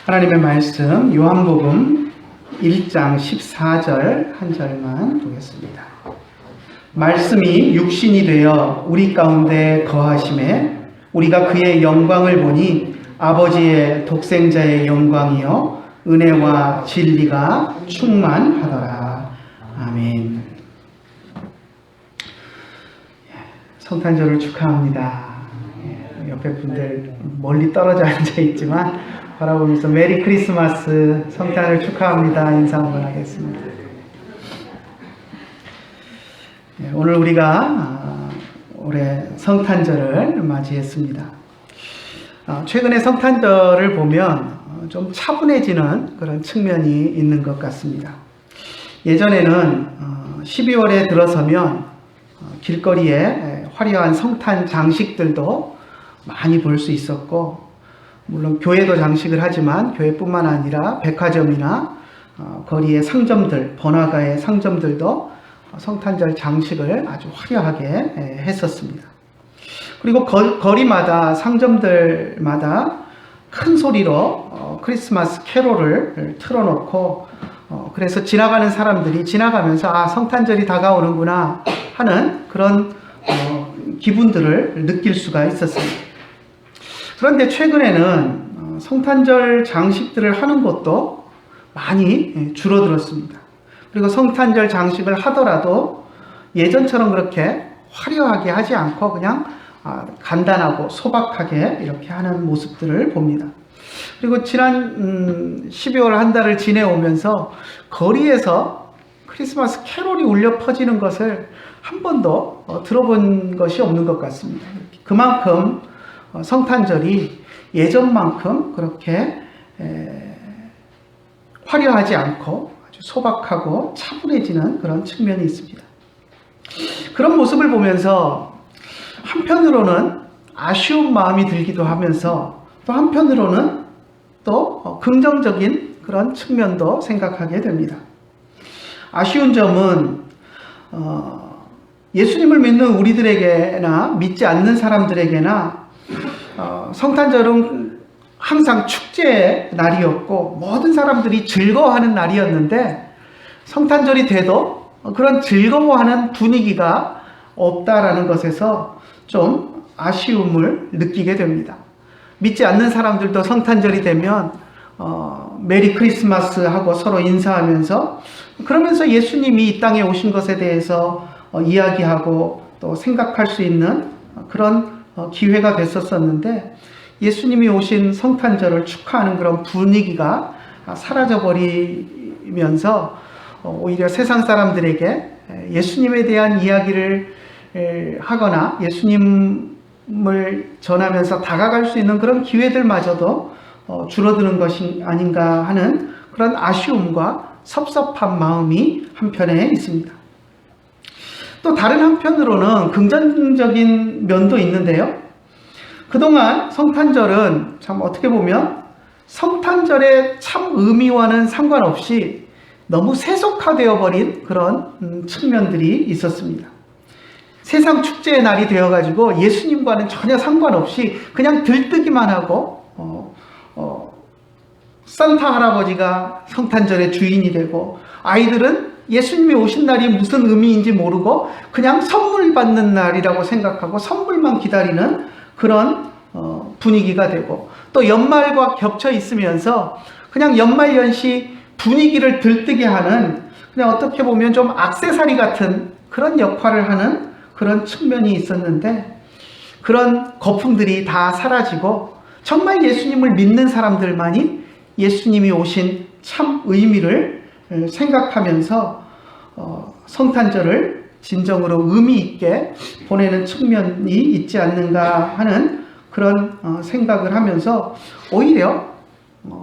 하나님의 말씀 요한복음 1장 14절 한 절만 보겠습니다. 말씀이 육신이 되어 우리 가운데 거하심에 우리가 그의 영광을 보니 아버지의 독생자의 영광이요 은혜와 진리가 충만하더라. 아멘. 성탄절을 축하합니다. 옆에 분들 멀리 떨어져 앉아 있지만 바라보면서 메리 크리스마스, 성탄을 축하합니다. 인사 한번 하겠습니다. 오늘 우리가 올해 성탄절을 맞이했습니다. 최근에 성탄절을 보면 좀 차분해지는 그런 측면이 있는 것 같습니다. 예전에는 12월에 들어서면 길거리에 화려한 성탄 장식들도 많이 볼 수 있었고, 물론 교회도 장식을 하지만 교회뿐만 아니라 백화점이나 거리의 상점들, 번화가의 상점들도 성탄절 장식을 아주 화려하게 했었습니다. 그리고 거리마다 상점들마다 큰 소리로 크리스마스 캐롤을 틀어놓고 그래서 지나가는 사람들이 지나가면서 성탄절이 다가오는구나 하는 그런 기분들을 느낄 수가 있었습니다. 그런데 최근에는 성탄절 장식들을 하는 것도 많이 줄어들었습니다. 그리고 성탄절 장식을 하더라도 예전처럼 그렇게 화려하게 하지 않고 그냥 간단하고 소박하게 이렇게 하는 모습들을 봅니다. 그리고 지난 12월 한 달을 지내오면서 거리에서 크리스마스 캐롤이 울려 퍼지는 것을 한 번도 들어본 것이 없는 것 같습니다. 그만큼 성탄절이 예전만큼 그렇게 화려하지 않고 아주 소박하고 차분해지는 그런 측면이 있습니다. 그런 모습을 보면서 한편으로는 아쉬운 마음이 들기도 하면서 또 한편으로는 또 긍정적인 그런 측면도 생각하게 됩니다. 아쉬운 점은 예수님을 믿는 우리들에게나 믿지 않는 사람들에게나 성탄절은 항상 축제의 날이었고 모든 사람들이 즐거워하는 날이었는데 성탄절이 돼도 그런 즐거워하는 분위기가 없다라는 것에서 좀 아쉬움을 느끼게 됩니다. 믿지 않는 사람들도 성탄절이 되면 메리 크리스마스 하고 서로 인사하면서 그러면서 예수님이 이 땅에 오신 것에 대해서 이야기하고 또 생각할 수 있는 그런 기회가 됐었었는데 예수님이 오신 성탄절을 축하하는 그런 분위기가 사라져버리면서 오히려 세상 사람들에게 예수님에 대한 이야기를 하거나 예수님을 전하면서 다가갈 수 있는 그런 기회들마저도 줄어드는 것이 아닌가 하는 그런 아쉬움과 섭섭한 마음이 한편에 있습니다. 또 다른 한편으로는 긍정적인 면도 있는데요. 그동안 성탄절은 참 어떻게 보면 성탄절의 참 의미와는 상관없이 너무 세속화되어 버린 그런 측면들이 있었습니다. 세상 축제의 날이 되어가지고 예수님과는 전혀 상관없이 그냥 들뜨기만 하고 산타 할아버지가 성탄절의 주인이 되고 아이들은 예수님이 오신 날이 무슨 의미인지 모르고 그냥 선물 받는 날이라고 생각하고 선물만 기다리는 그런 분위기가 되고 또 연말과 겹쳐 있으면서 그냥 연말연시 분위기를 들뜨게 하는 그냥 어떻게 보면 좀 액세서리 같은 그런 역할을 하는 그런 측면이 있었는데 그런 거품들이 다 사라지고 정말 예수님을 믿는 사람들만이 예수님이 오신 참 의미를 생각하면서 성탄절을 진정으로 의미 있게 보내는 측면이 있지 않는가 하는 그런 생각을 하면서 오히려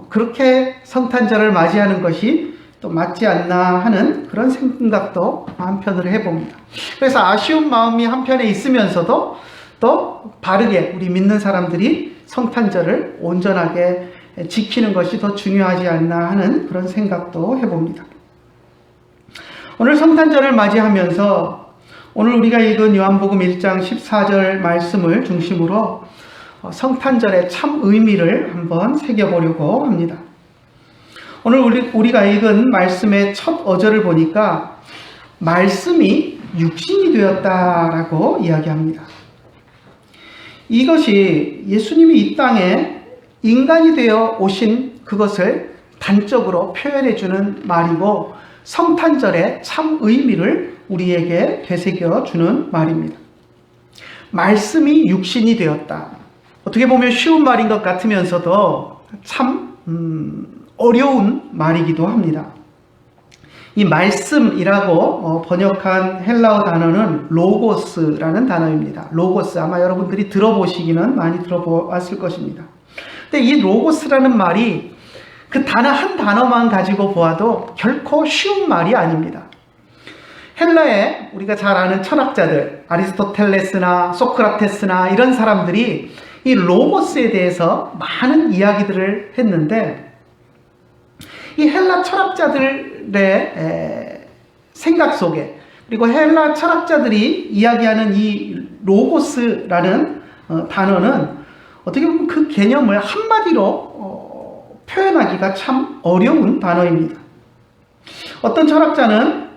그렇게 성탄절을 맞이하는 것이 또 맞지 않나 하는 그런 생각도 한편으로 해봅니다. 그래서 아쉬운 마음이 한편에 있으면서도 또 바르게 우리 믿는 사람들이 성탄절을 온전하게 지키는 것이 더 중요하지 않나 하는 그런 생각도 해봅니다. 오늘 성탄절을 맞이하면서 오늘 우리가 읽은 요한복음 1장 14절 말씀을 중심으로 성탄절의 참 의미를 한번 새겨보려고 합니다. 오늘 우리가 읽은 말씀의 첫 어절을 보니까 말씀이 육신이 되었다라고 이야기합니다. 이것이 예수님이 이 땅에 인간이 되어 오신 그것을 단적으로 표현해 주는 말이고 성탄절의 참 의미를 우리에게 되새겨 주는 말입니다. 말씀이 육신이 되었다. 어떻게 보면 쉬운 말인 것 같으면서도 참 어려운 말이기도 합니다. 이 말씀이라고 번역한 헬라어 단어는 로고스라는 단어입니다. 로고스, 아마 여러분들이 들어보시기는 많이 들어보았을 것입니다. 근데 이 로고스라는 말이 그 단어 한 단어만 가지고 보아도 결코 쉬운 말이 아닙니다. 헬라에 우리가 잘 아는 철학자들, 아리스토텔레스나 소크라테스나 이런 사람들이 이 로고스에 대해서 많은 이야기들을 했는데, 이 헬라 철학자들의 생각 속에, 그리고 헬라 철학자들이 이야기하는 이 로고스라는 단어는 어떻게 보면 그 개념을 한마디로 표현하기가 참 어려운 단어입니다. 어떤 철학자는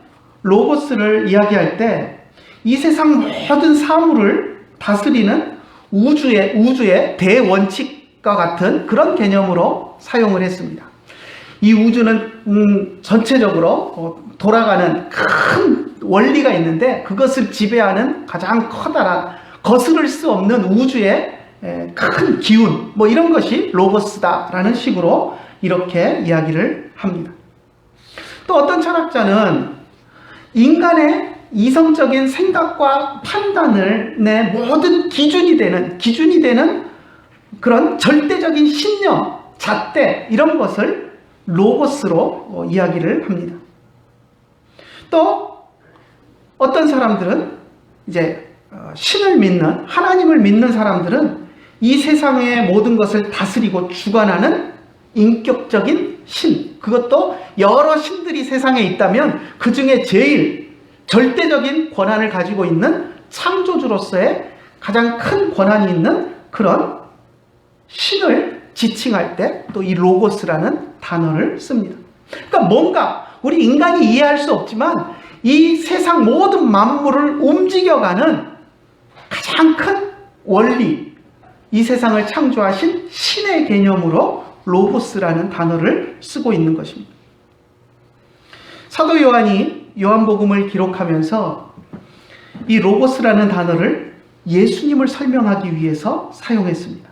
로고스를 이야기할 때 이 세상 모든 사물을 다스리는 우주의 대원칙과 같은 그런 개념으로 사용을 했습니다. 이 우주는 전체적으로 돌아가는 큰 원리가 있는데 그것을 지배하는 가장 커다란 거스를 수 없는 우주의 큰 기운, 뭐 이런 것이 로고스다라는 식으로 이렇게 이야기를 합니다. 또 어떤 철학자는 인간의 이성적인 생각과 판단을 내 모든 기준이 되는 그런 절대적인 신념, 잣대 이런 것을 로고스로 이야기를 합니다. 또 어떤 사람들은 이제 신을 믿는, 하나님을 믿는 사람들은 이 세상의 모든 것을 다스리고 주관하는 인격적인 신, 그것도 여러 신들이 세상에 있다면 그 중에 제일 절대적인 권한을 가지고 있는 창조주로서의 가장 큰 권한이 있는 그런 신을 지칭할 때 또 이 로고스라는 단어를 씁니다. 그러니까 뭔가 우리 인간이 이해할 수 없지만 이 세상 모든 만물을 움직여가는 가장 큰 원리, 이 세상을 창조하신 신의 개념으로 로고스라는 단어를 쓰고 있는 것입니다. 사도 요한이 요한복음을 기록하면서 이 로고스라는 단어를 예수님을 설명하기 위해서 사용했습니다.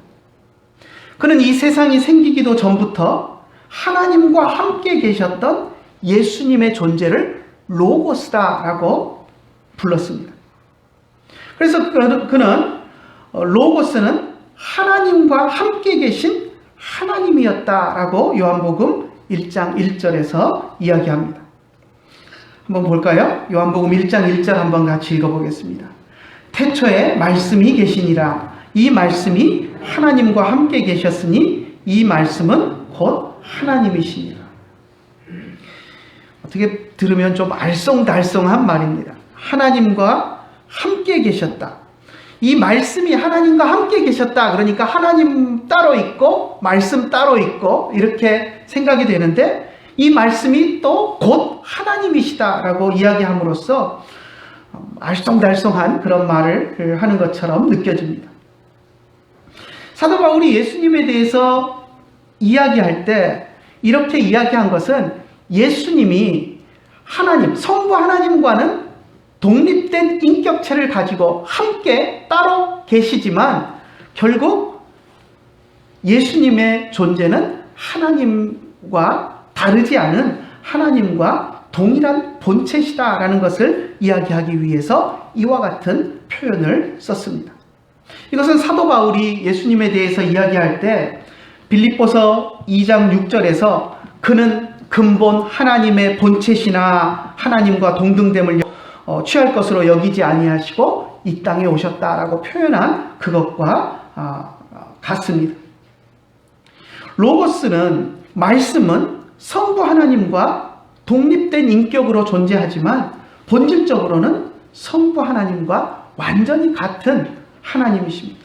그는 이 세상이 생기기도 전부터 하나님과 함께 계셨던 예수님의 존재를 로고스다라고 불렀습니다. 그래서 그는 로고스는 하나님과 함께 계신 하나님이었다라고 요한복음 1장 1절에서 이야기합니다. 한번 볼까요? 요한복음 1장 1절 한번 같이 읽어보겠습니다. 태초에 말씀이 계시니라. 이 말씀이 하나님과 함께 계셨으니 이 말씀은 곧 하나님이시니라. 어떻게 들으면 좀 알쏭달쏭한 말입니다. 하나님과 함께 계셨다. 이 말씀이 하나님과 함께 계셨다. 그러니까 하나님 따로 있고 말씀 따로 있고 이렇게 생각이 되는데 이 말씀이 또 곧 하나님이시다라고 이야기함으로써 알쏭달쏭한 그런 말을 하는 것처럼 느껴집니다. 사도 바울이 예수님에 대해서 이야기할 때 이렇게 이야기한 것은 예수님이 하나님, 성부 하나님과는 독립된 인격체를 가지고 함께 따로 계시지만 결국 예수님의 존재는 하나님과 다르지 않은 하나님과 동일한 본체시다라는 것을 이야기하기 위해서 이와 같은 표현을 썼습니다. 이것은 사도 바울이 예수님에 대해서 이야기할 때 빌립보서 2장 6절에서 그는 근본 하나님의 본체시나 하나님과 동등됨을 취할 것으로 여기지 아니하시고 이 땅에 오셨다라고 표현한 그것과 같습니다. 로고스는 말씀은 성부 하나님과 독립된 인격으로 존재하지만 본질적으로는 성부 하나님과 완전히 같은 하나님이십니다.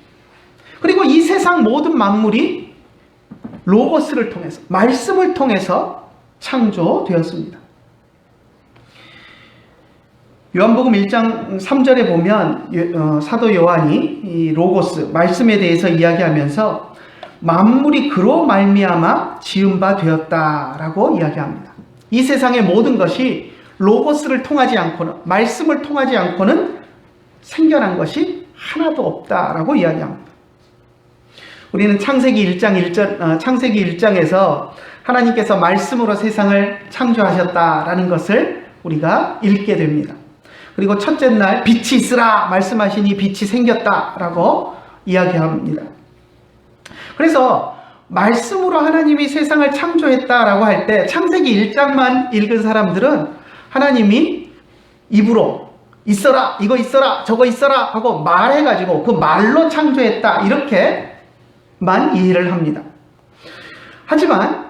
그리고 이 세상 모든 만물이 로고스를 통해서, 말씀을 통해서 창조되었습니다. 요한복음 1장 3절에 보면 사도 요한이 이 로고스, 말씀에 대해서 이야기하면서 만물이 그로 말미암아 지은 바 되었다라고 이야기합니다. 이 세상의 모든 것이 로고스를 통하지 않고는, 말씀을 통하지 않고는 생겨난 것이 하나도 없다라고 이야기합니다. 우리는 창세기 1장에서 하나님께서 말씀으로 세상을 창조하셨다라는 것을 우리가 읽게 됩니다. 그리고 첫째 날 빛이 있으라 말씀하시니 빛이 생겼다라고 이야기합니다. 그래서 말씀으로 하나님이 세상을 창조했다라고 할 때 창세기 1장만 읽은 사람들은 하나님이 입으로 있어라, 이거 있어라, 저거 있어라 하고 말해가지고 그 말로 창조했다 이렇게만 이해를 합니다. 하지만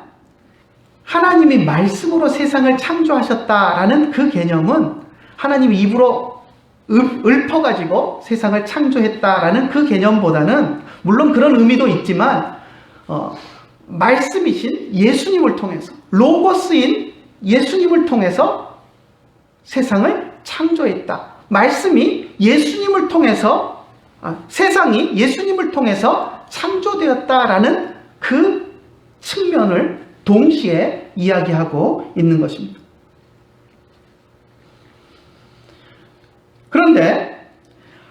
하나님이 말씀으로 세상을 창조하셨다라는 그 개념은 하나님이 입으로 읊어가지고 세상을 창조했다라는 그 개념보다는 물론 그런 의미도 있지만 말씀이신 예수님을 통해서, 로고스인 예수님을 통해서 세상을 창조했다. 말씀이 예수님을 통해서, 세상이 예수님을 통해서 창조되었다라는 그 측면을 동시에 이야기하고 있는 것입니다. 그런데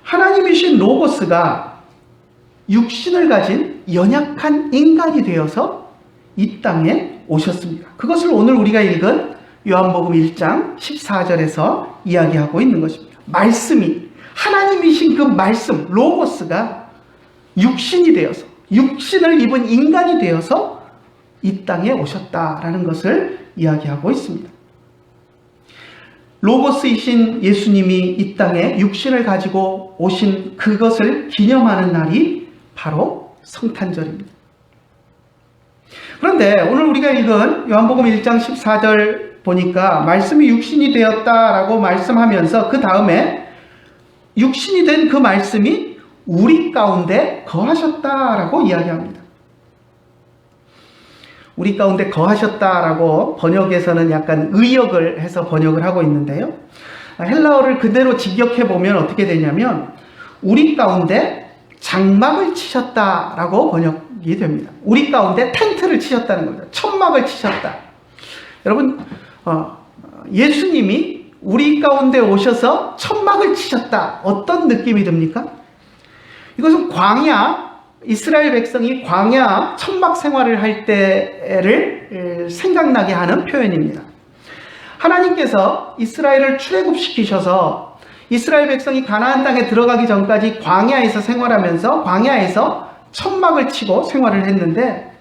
하나님이신 로고스가 육신을 가진 연약한 인간이 되어서 이 땅에 오셨습니다. 그것을 오늘 우리가 읽은 요한복음 1장 14절에서 이야기하고 있는 것입니다. 말씀이, 하나님이신 그 말씀, 로고스가 육신이 되어서, 육신을 입은 인간이 되어서 이 땅에 오셨다라는 것을 이야기하고 있습니다. 로고스이신 예수님이 이 땅에 육신을 가지고 오신 그것을 기념하는 날이 바로 성탄절입니다. 그런데 오늘 우리가 읽은 요한복음 1장 14절 보니까 말씀이 육신이 되었다라고 말씀하면서 그 다음에 육신이 된 그 말씀이 우리 가운데 거하셨다라고 이야기합니다. 우리 가운데 거하셨다라고 번역에서는 약간 의역을 해서 번역을 하고 있는데요. 헬라어를 그대로 직역해 보면 어떻게 되냐면 우리 가운데 장막을 치셨다라고 번역이 됩니다. 우리 가운데 텐트를 치셨다는 거죠. 천막을 치셨다. 여러분, 예수님이 우리 가운데 오셔서 천막을 치셨다. 어떤 느낌이 듭니까? 이것은 광야, 이스라엘 백성이 광야 천막 생활을 할 때를 생각나게 하는 표현입니다. 하나님께서 이스라엘을 출애굽시키셔서 이스라엘 백성이 가나안 땅에 들어가기 전까지 광야에서 생활하면서 광야에서 천막을 치고 생활을 했는데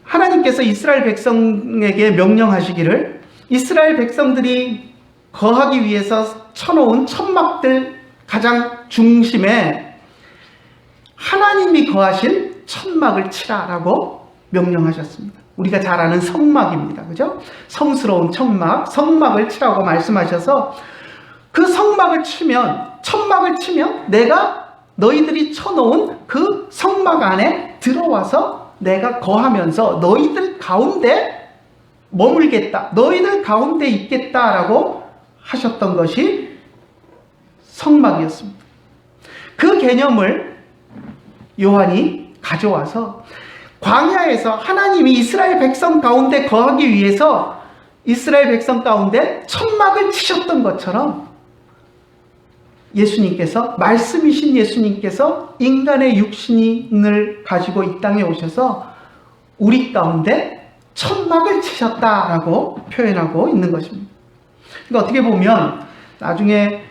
하나님께서 이스라엘 백성에게 명령하시기를 이스라엘 백성들이 거하기 위해서 쳐놓은 천막들 가장 중심에 하나님이 거하신 천막을 치라라고 명령하셨습니다. 우리가 잘 아는 성막입니다. 그죠? 성스러운 천막, 성막을 치라고 말씀하셔서 그 성막을 치면, 천막을 치면 내가 너희들이 쳐놓은 그 성막 안에 들어와서 내가 거하면서 너희들 가운데 머물겠다. 너희들 가운데 있겠다라고 하셨던 것이 성막이었습니다. 그 개념을 요한이 가져와서 광야에서 하나님이 이스라엘 백성 가운데 거하기 위해서 이스라엘 백성 가운데 천막을 치셨던 것처럼 예수님께서, 말씀이신 예수님께서 인간의 육신을 가지고 이 땅에 오셔서 우리 가운데 천막을 치셨다라고 표현하고 있는 것입니다. 그러니까 어떻게 보면 나중에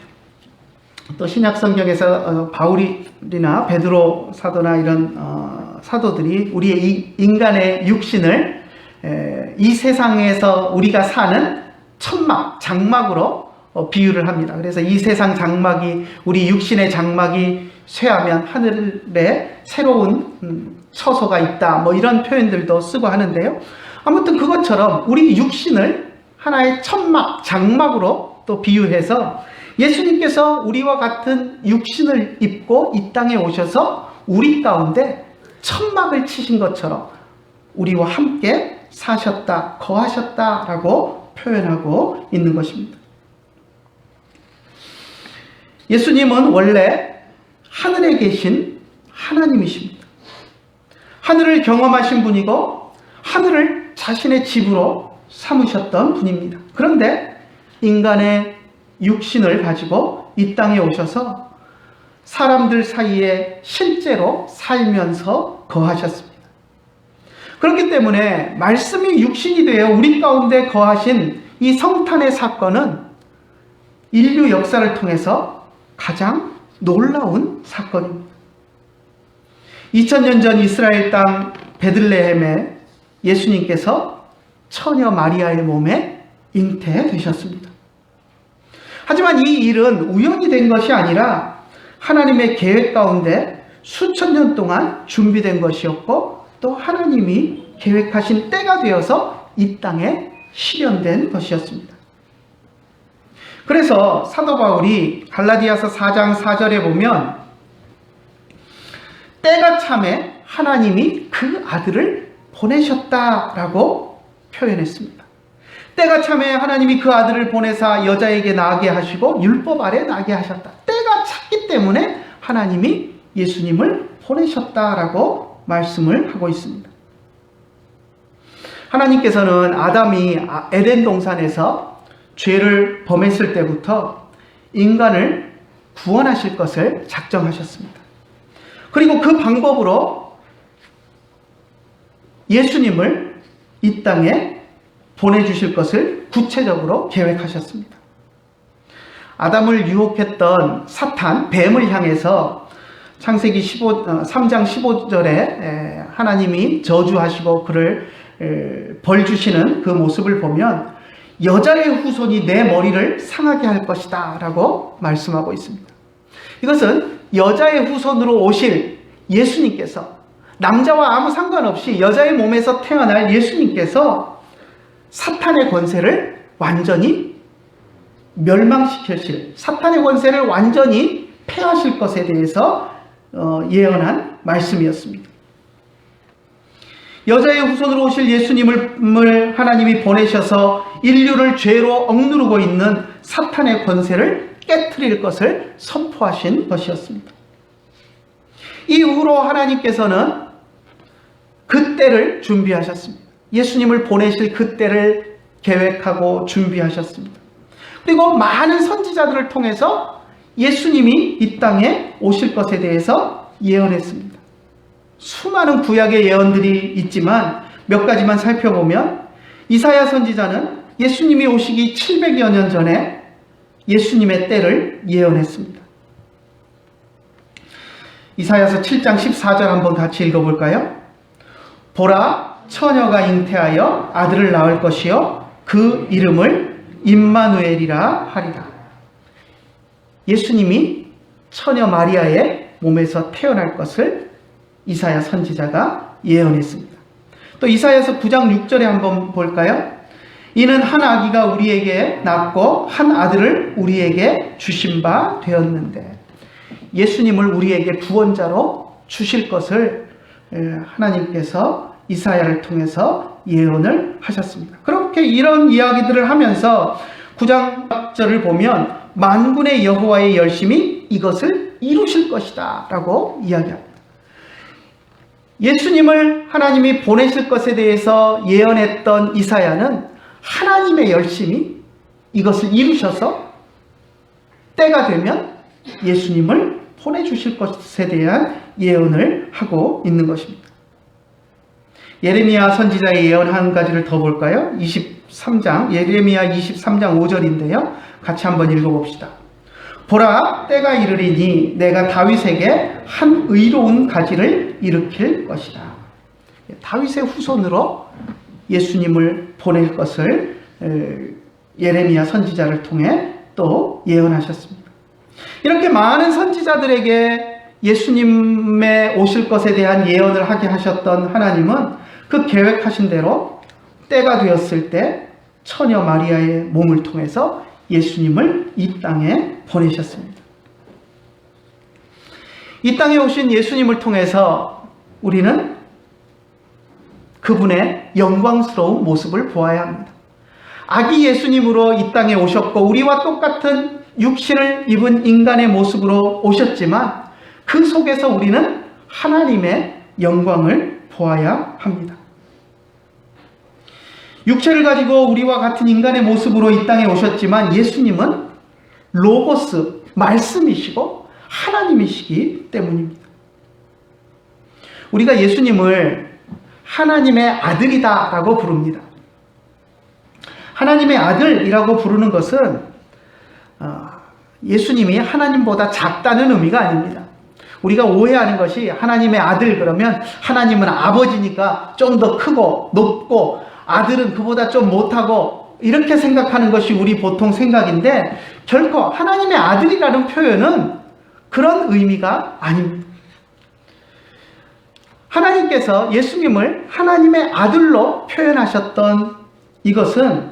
또 신약 성경에서 바울이나 베드로 사도나 이런 사도들이 우리의 이 인간의 육신을 이 세상에서 우리가 사는 천막, 장막으로 비유를 합니다. 그래서 이 세상 장막이, 우리 육신의 장막이 쇠하면 하늘에 새로운 처소가 있다, 뭐 이런 표현들도 쓰고 하는데요. 아무튼 그것처럼 우리 육신을 하나의 천막, 장막으로 또 비유해서 예수님께서 우리와 같은 육신을 입고 이 땅에 오셔서 우리 가운데 천막을 치신 것처럼 우리와 함께 사셨다, 거하셨다라고 표현하고 있는 것입니다. 예수님은 원래 하늘에 계신 하나님이십니다. 하늘을 경험하신 분이고 하늘을 자신의 집으로 삼으셨던 분입니다. 그런데 인간의 육신을 가지고 이 땅에 오셔서 사람들 사이에 실제로 살면서 거하셨습니다. 그렇기 때문에 말씀이 육신이 되어 우리 가운데 거하신 이 성탄의 사건은 인류 역사를 통해서 가장 놀라운 사건입니다. 2000년 전 이스라엘 땅 베들레헴에 예수님께서 처녀 마리아의 몸에 잉태되셨습니다. 하지만 이 일은 우연히 된 것이 아니라 하나님의 계획 가운데 수천 년 동안 준비된 것이었고 또 하나님이 계획하신 때가 되어서 이 땅에 실현된 것이었습니다. 그래서 사도 바울이 갈라디아서 4장 4절에 보면 때가 참에 하나님이 그 아들을 보내셨다라고 표현했습니다. 때가 참에 하나님이 그 아들을 보내사 여자에게 나게 하시고 율법 아래 나게 하셨다. 때가 찼기 때문에 하나님이 예수님을 보내셨다라고 말씀을 하고 있습니다. 하나님께서는 아담이 에덴 동산에서 죄를 범했을 때부터 인간을 구원하실 것을 작정하셨습니다. 그리고 그 방법으로 예수님을 이 땅에 보내주실 것을 구체적으로 계획하셨습니다. 아담을 유혹했던 사탄, 뱀을 향해서 창세기 3장 15절에 하나님이 저주하시고 그를 벌 주시는 그 모습을 보면 여자의 후손이 내 머리를 상하게 할 것이다 라고 말씀하고 있습니다. 이것은 여자의 후손으로 오실 예수님께서 남자와 아무 상관없이 여자의 몸에서 태어날 예수님께서 사탄의 권세를 완전히 멸망시키실, 사탄의 권세를 완전히 폐하실 것에 대해서 예언한 말씀이었습니다. 여자의 후손으로 오실 예수님을 하나님이 보내셔서 인류를 죄로 억누르고 있는 사탄의 권세를 깨트릴 것을 선포하신 것이었습니다. 이후로 하나님께서는 그 때를 준비하셨습니다. 예수님을 보내실 그 때를 계획하고 준비하셨습니다. 그리고 많은 선지자들을 통해서 예수님이 이 땅에 오실 것에 대해서 예언했습니다. 수많은 구약의 예언들이 있지만 몇 가지만 살펴보면 이사야 선지자는 예수님이 오시기 700여 년 전에 예수님의 때를 예언했습니다. 이사야서 7장 14절 한번 같이 읽어볼까요? 보라, 처녀가 잉태하여 아들을 낳을 것이요 그 이름을 임마누엘이라 하리라. 예수님이 처녀 마리아의 몸에서 태어날 것을 이사야 선지자가 예언했습니다. 또 이사야서 9장 6절에 한번 볼까요? 이는 한 아기가 우리에게 낳고 한 아들을 우리에게 주신 바 되었는데, 예수님을 우리에게 구원자로 주실 것을 하나님께서 이사야를 통해서 예언을 하셨습니다. 그렇게 이런 이야기들을 하면서 9장 1절을 보면 만군의 여호와의 열심이 이것을 이루실 것이다 라고 이야기합니다. 예수님을 하나님이 보내실 것에 대해서 예언했던 이사야는 하나님의 열심이 이것을 이루셔서 때가 되면 예수님을 보내주실 것에 대한 예언을 하고 있는 것입니다. 예레미야 선지자의 예언 한 가지를 더 볼까요? 23장, 예레미야 23장 5절인데요. 같이 한번 읽어봅시다. 보라, 때가 이르리니 내가 다윗에게 한 의로운 가지를 일으킬 것이다. 다윗의 후손으로 예수님을 보낼 것을 예레미야 선지자를 통해 또 예언하셨습니다. 이렇게 많은 선지자들에게 예수님의 오실 것에 대한 예언을 하게 하셨던 하나님은 그 계획하신 대로 때가 되었을 때 처녀 마리아의 몸을 통해서 예수님을 이 땅에 보내셨습니다. 이 땅에 오신 예수님을 통해서 우리는 그분의 영광스러운 모습을 보아야 합니다. 아기 예수님으로 이 땅에 오셨고 우리와 똑같은 육신을 입은 인간의 모습으로 오셨지만 그 속에서 우리는 하나님의 영광을 보아야 합니다. 육체를 가지고 우리와 같은 인간의 모습으로 이 땅에 오셨지만 예수님은 로고스, 말씀이시고 하나님이시기 때문입니다. 우리가 예수님을 하나님의 아들이다라고 부릅니다. 하나님의 아들이라고 부르는 것은 예수님이 하나님보다 작다는 의미가 아닙니다. 우리가 오해하는 것이 하나님의 아들 그러면 하나님은 아버지니까 좀 더 크고 높고 아들은 그보다 좀 못하고 이렇게 생각하는 것이 우리 보통 생각인데 결코 하나님의 아들이라는 표현은 그런 의미가 아닙니다. 하나님께서 예수님을 하나님의 아들로 표현하셨던 이것은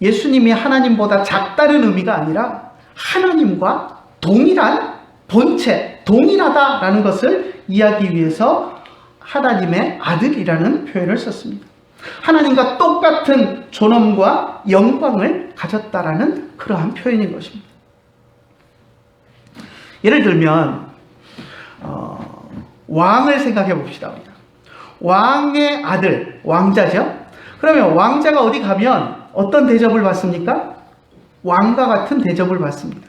예수님이 하나님보다 작다는 의미가 아니라 하나님과 동일한 본체, 동일하다라는 것을 이해하기 위해서 하나님의 아들이라는 표현을 썼습니다. 하나님과 똑같은 존엄과 영광을 가졌다라는 그러한 표현인 것입니다. 예를 들면 왕을 생각해 봅시다. 왕의 아들, 왕자죠. 그러면 왕자가 어디 가면 어떤 대접을 받습니까? 왕과 같은 대접을 받습니다.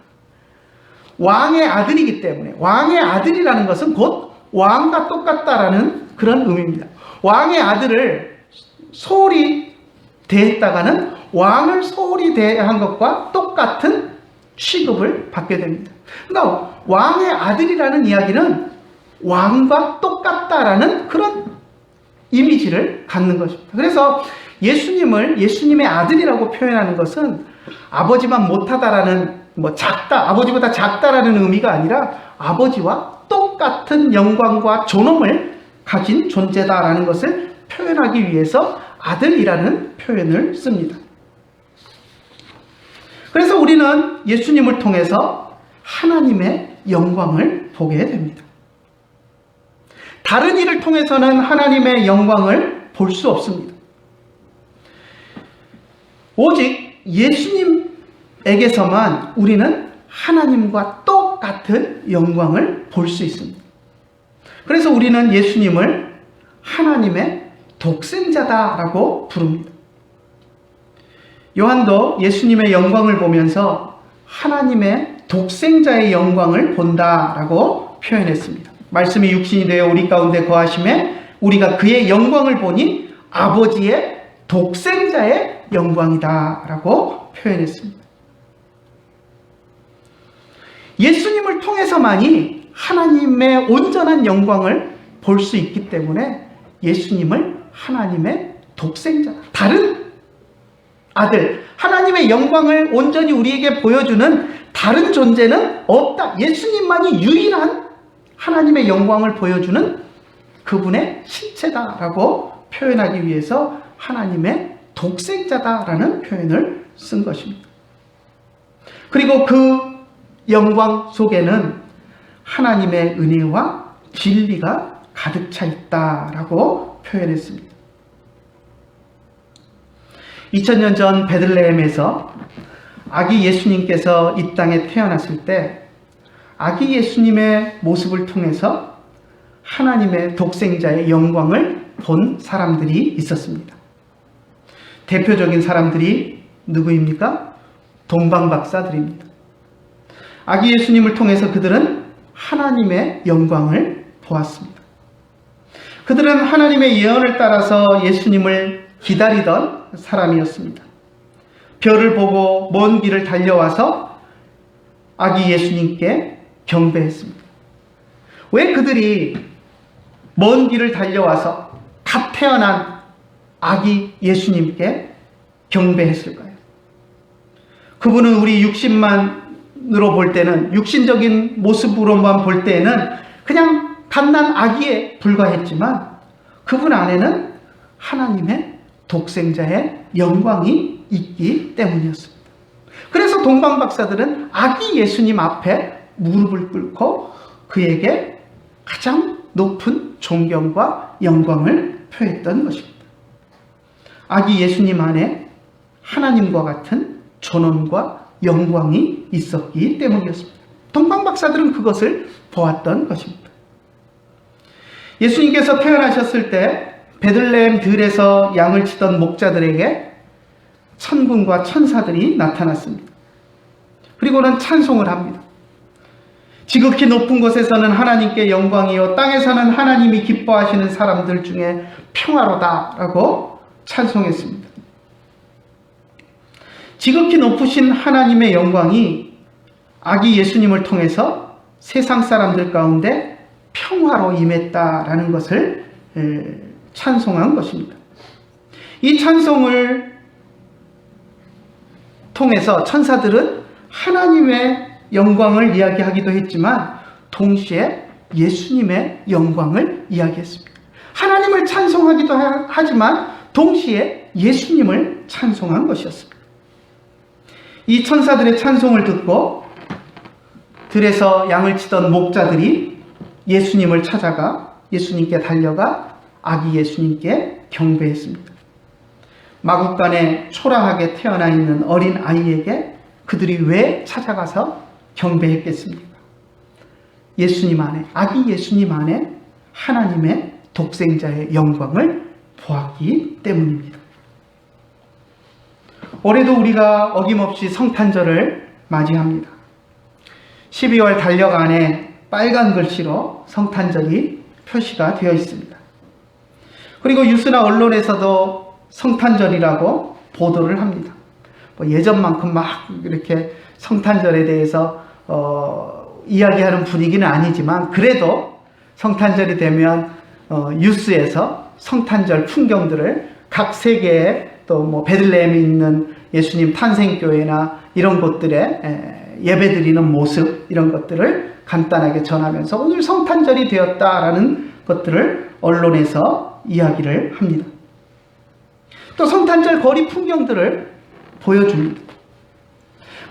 왕의 아들이기 때문에 왕의 아들이라는 것은 곧 왕과 똑같다라는 그런 의미입니다. 왕의 아들을 소홀히 대했다가는 왕을 소홀히 대한 것과 똑같은 취급을 받게 됩니다. 그러니까 왕의 아들이라는 이야기는 왕과 똑같다라는 그런 이미지를 갖는 것입니다. 그래서 예수님을 예수님의 아들이라고 표현하는 것은 아버지만 못하다라는 작다, 아버지보다 작다라는 의미가 아니라 아버지와 똑같은 영광과 존엄을 가진 존재다라는 것을 표현하기 위해서 아들이라는 표현을 씁니다. 그래서 우리는 예수님을 통해서 하나님의 영광을 보게 됩니다. 다른 일을 통해서는 하나님의 영광을 볼 수 없습니다. 오직 예수님에게서만 우리는 하나님과 똑같은 영광을 볼 수 있습니다. 그래서 우리는 예수님을 하나님의 독생자다라고 부릅니다. 요한도 예수님의 영광을 보면서 하나님의 독생자의 영광을 본다라고 표현했습니다. 말씀이 육신이 되어 우리 가운데 거하심에 우리가 그의 영광을 보니 아버지의 독생자의 영광이다라고 표현했습니다. 예수님을 통해서만이 하나님의 온전한 영광을 볼 수 있기 때문에 예수님을 하나님의 독생자, 다른 아들, 하나님의 영광을 온전히 우리에게 보여주는 다른 존재는 없다. 예수님만이 유일한 하나님의 영광을 보여주는 그분의 실체다라고 표현하기 위해서 하나님의 독생자다라는 표현을 쓴 것입니다. 그리고 그 영광 속에는 하나님의 은혜와 진리가 가득 차 있다라고 표현했습니다. 2000년 전 베들레헴에서 아기 예수님께서 이 땅에 태어났을 때 아기 예수님의 모습을 통해서 하나님의 독생자의 영광을 본 사람들이 있었습니다. 대표적인 사람들이 누구입니까? 동방박사들입니다. 아기 예수님을 통해서 그들은 하나님의 영광을 보았습니다. 그들은 하나님의 예언을 따라서 예수님을 기다리던 사람이었습니다. 별을 보고 먼 길을 달려와서 아기 예수님께 경배했습니다. 왜 그들이 먼 길을 달려와서 갓 태어난 아기 예수님께 경배했을까요? 그분은 우리 육신만으로 볼 때는, 육신적인 모습으로만 볼 때는 그냥 갓난 아기에 불과했지만 그분 안에는 하나님의 독생자의 영광이 있기 때문이었습니다. 그래서 동방박사들은 아기 예수님 앞에 무릎을 꿇고 그에게 가장 높은 존경과 영광을 표했던 것입니다. 아기 예수님 안에 하나님과 같은 존엄과 영광이 있었기 때문이었습니다. 동방 박사들은 그것을 보았던 것입니다. 예수님께서 태어나셨을 때 베들레헴 들에서 양을 치던 목자들에게 천군과 천사들이 나타났습니다. 그리고는 찬송을 합니다. 지극히 높은 곳에서는 하나님께 영광이요 땅에서는 하나님이 기뻐하시는 사람들 중에 평화로다라고 찬송했습니다. 지극히 높으신 하나님의 영광이 아기 예수님을 통해서 세상 사람들 가운데 평화로 임했다라는 것을 찬송한 것입니다. 이 찬송을 통해서 천사들은 하나님의 영광을 이야기하기도 했지만 동시에 예수님의 영광을 이야기했습니다. 하나님을 찬송하기도 하지만 동시에 예수님을 찬송한 것이었습니다. 이 천사들의 찬송을 듣고 들에서 양을 치던 목자들이 예수님을 찾아가 예수님께 달려가 아기 예수님께 경배했습니다. 마국간에 초라하게 태어나 있는 어린 아이에게 그들이 왜 찾아가서 경배했겠습니까? 예수님 안에, 아기 예수님 안에 하나님의 독생자의 영광을 보았기 때문입니다. 올해도 우리가 어김없이 성탄절을 맞이합니다. 12월 달력 안에 빨간 글씨로 성탄절이 표시가 되어 있습니다. 그리고 뉴스나 언론에서도 성탄절이라고 보도를 합니다. 예전만큼 막 이렇게 성탄절에 대해서 이야기하는 분위기는 아니지만 그래도 성탄절이 되면 뉴스에서 성탄절 풍경들을 각 세계에 또 뭐 베들레헴에 있는 예수님 탄생교회나 이런 곳들에 예배드리는 모습 이런 것들을 간단하게 전하면서 오늘 성탄절이 되었다라는 것들을 언론에서 이야기를 합니다. 또 성탄절 거리 풍경들을 보여줍니다.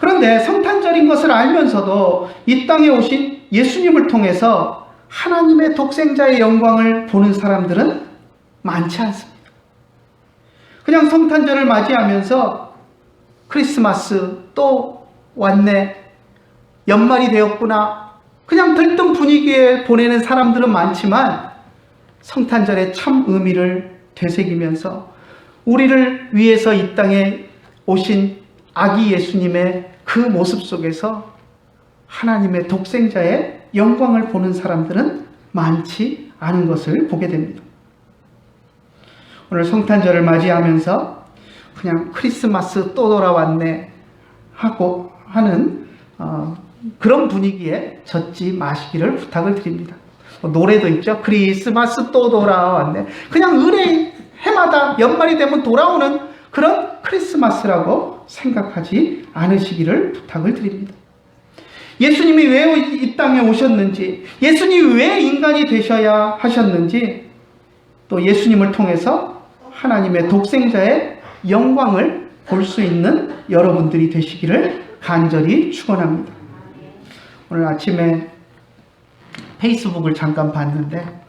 그런데 성탄절인 것을 알면서도 이 땅에 오신 예수님을 통해서 하나님의 독생자의 영광을 보는 사람들은 많지 않습니다. 그냥 성탄절을 맞이하면서 크리스마스 또 왔네, 연말이 되었구나, 그냥 들뜬 분위기에 보내는 사람들은 많지만 성탄절의 참 의미를 되새기면서 우리를 위해서 이 땅에 오신 아기 예수님의 그 모습 속에서 하나님의 독생자의 영광을 보는 사람들은 많지 않은 것을 보게 됩니다. 오늘 성탄절을 맞이하면서 그냥 크리스마스 또 돌아왔네 하고 하는 그런 분위기에 젖지 마시기를 부탁을 드립니다. 노래도 있죠. 크리스마스 또 돌아왔네. 그냥 의뢰 해마다 연말이 되면 돌아오는 그런 크리스마스라고 생각하지 않으시기를 부탁을 드립니다. 예수님이 왜 이 땅에 오셨는지, 예수님이 왜 인간이 되셔야 하셨는지, 또 예수님을 통해서 하나님의 독생자의 영광을 볼 수 있는 여러분들이 되시기를 간절히 축원합니다. 오늘 아침에 페이스북을 잠깐 봤는데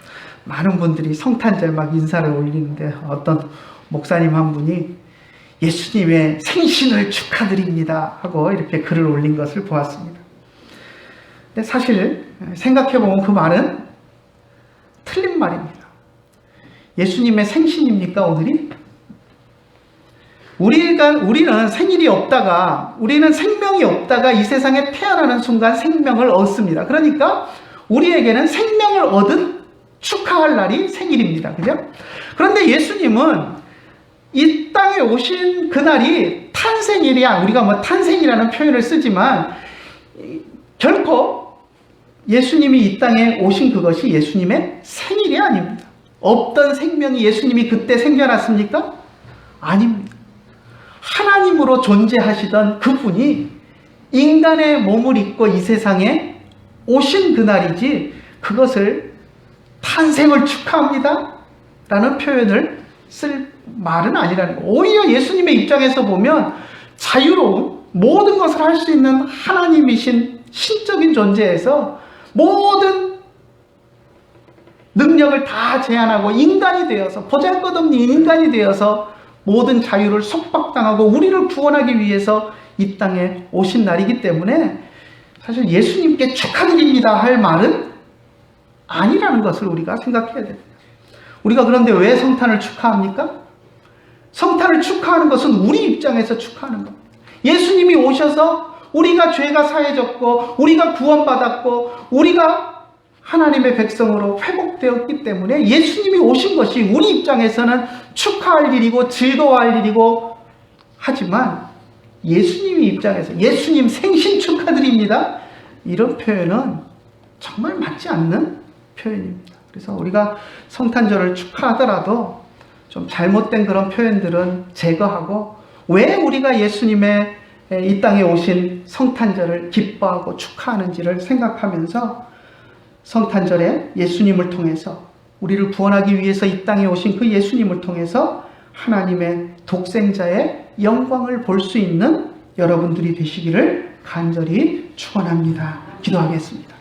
많은 분들이 성탄절 막 인사를 올리는데 어떤 목사님 한 분이 예수님의 생신을 축하드립니다 하고 이렇게 글을 올린 것을 보았습니다. 근데 사실 생각해보면 그 말은 틀린 말입니다. 예수님의 생신입니까 오늘이? 우리는 생일이 없다가, 우리는 생명이 없다가 이 세상에 태어나는 순간 생명을 얻습니다. 그러니까 우리에게는 생명을 얻은 축하할 날이 생일입니다. 그죠? 그런데 예수님은 이 땅에 오신 그날이 탄생일이야. 우리가 뭐 탄생이라는 표현을 쓰지만 결코 예수님이 이 땅에 오신 그것이 예수님의 생일이 아닙니다. 없던 생명이 예수님이 그때 생겨났습니까? 아닙니다. 하나님으로 존재하시던 그분이 인간의 몸을 입고 이 세상에 오신 그날이지 그것을 탄생을 축하합니다 라는 표현을 쓸 말은 아니라는 거예요. 오히려 예수님의 입장에서 보면 자유로운 모든 것을 할 수 있는 하나님이신 신적인 존재에서 모든 능력을 다 제한하고 인간이 되어서, 보잘것없는 인간이 되어서 모든 자유를 속박당하고 우리를 구원하기 위해서 이 땅에 오신 날이기 때문에 사실 예수님께 축하드립니다 할 말은 아니라는 것을 우리가 생각해야 됩니다. 우리가 그런데 왜 성탄을 축하합니까? 성탄을 축하하는 것은 우리 입장에서 축하하는 겁니다. 예수님이 오셔서 우리가 죄가 사해졌고 우리가 구원받았고 우리가 하나님의 백성으로 회복되었기 때문에 예수님이 오신 것이 우리 입장에서는 축하할 일이고 즐거워할 일이고, 하지만 예수님의 입장에서 예수님 생신 축하드립니다 이런 표현은 정말 맞지 않는 표현입니다. 그래서 우리가 성탄절을 축하하더라도 좀 잘못된 그런 표현들은 제거하고 왜 우리가 예수님의 이 땅에 오신 성탄절을 기뻐하고 축하하는지를 생각하면서 성탄절에 예수님을 통해서 우리를 구원하기 위해서 이 땅에 오신 그 예수님을 통해서 하나님의 독생자의 영광을 볼 수 있는 여러분들이 되시기를 간절히 축원합니다. 기도하겠습니다.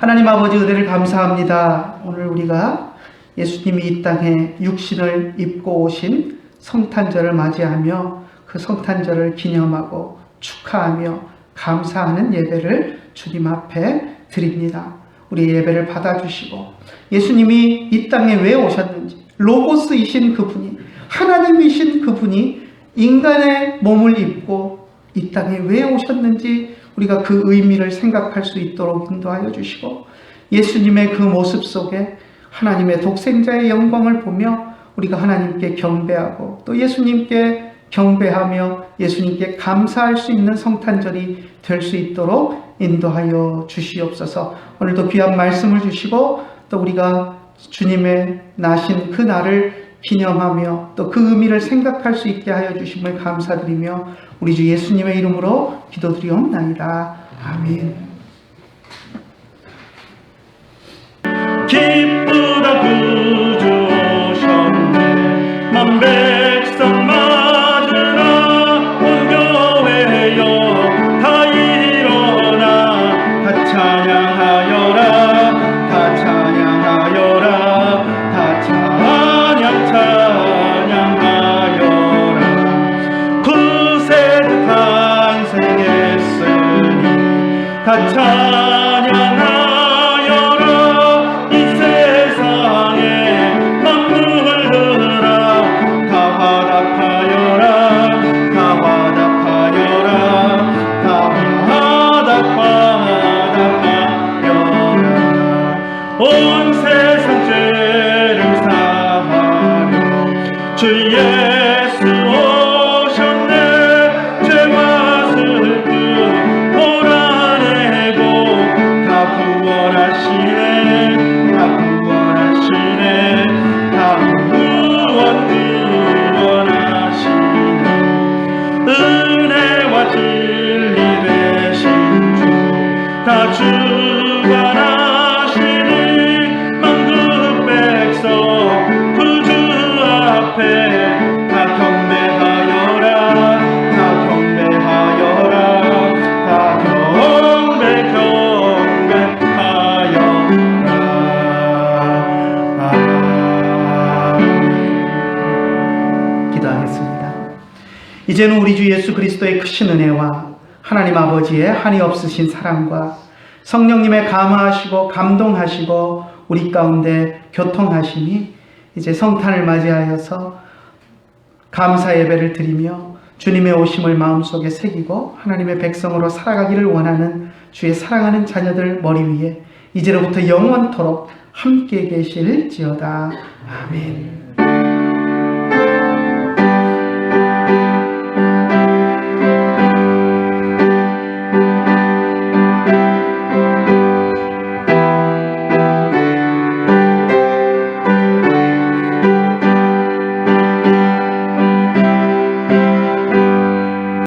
하나님 아버지, 은혜를 감사합니다. 오늘 우리가 예수님이 이 땅에 육신을 입고 오신 성탄절을 맞이하며 그 성탄절을 기념하고 축하하며 감사하는 예배를 주님 앞에 드립니다. 우리 예배를 받아주시고 예수님이 이 땅에 왜 오셨는지, 로고스이신 그분이, 하나님이신 그분이 인간의 몸을 입고 이 땅에 왜 오셨는지 우리가 그 의미를 생각할 수 있도록 인도하여 주시고, 예수님의 그 모습 속에 하나님의 독생자의 영광을 보며 우리가 하나님께 경배하고 또 예수님께 경배하며 예수님께 감사할 수 있는 성탄절이 될 수 있도록 인도하여 주시옵소서. 오늘도 귀한 말씀을 주시고 또 우리가 주님의 나신 그 날을 기념하며 또 그 의미를 생각할 수 있게 하여 주심을 감사드리며 우리 주 예수님의 이름으로 기도드리옵나이다. 아멘. 기쁘다 구주 오셨네. 만 백성 맞으라. 온 교회여 다 일어나. 다 찬양하여라. 다 찬양하여라. 다 찬양하여라. 구세주 탄생했으니 다 찬양하여라. 이 세상에 만물들아 다 화답하여라. 다 화답하여라. 다 화답하여라. 온 세상 죄를 사하려 주 예수 오셨네. 죄와 슬픔 몰아내고 다 구원하시네. 다 구원하시네. 다 구원하시네. 은혜와 진리 되신 주 다 주관하시니 만국 백성 구주 앞에 다 경배하여라. 다 경배하여라. 다 경배하여라. 기도하겠습니다. 이제는 우리 주 예수 그리스도의 크신 은혜와 하나님 아버지의 한이 없으신 사랑과 성령님의 감화하시고 감동하시고 우리 가운데 교통하심이 이제 성탄을 맞이하여서 감사 예배를 드리며 주님의 오심을 마음속에 새기고 하나님의 백성으로 살아가기를 원하는 주의 사랑하는 자녀들 머리 위에 이제로부터 영원토록 함께 계실지어다. 아멘.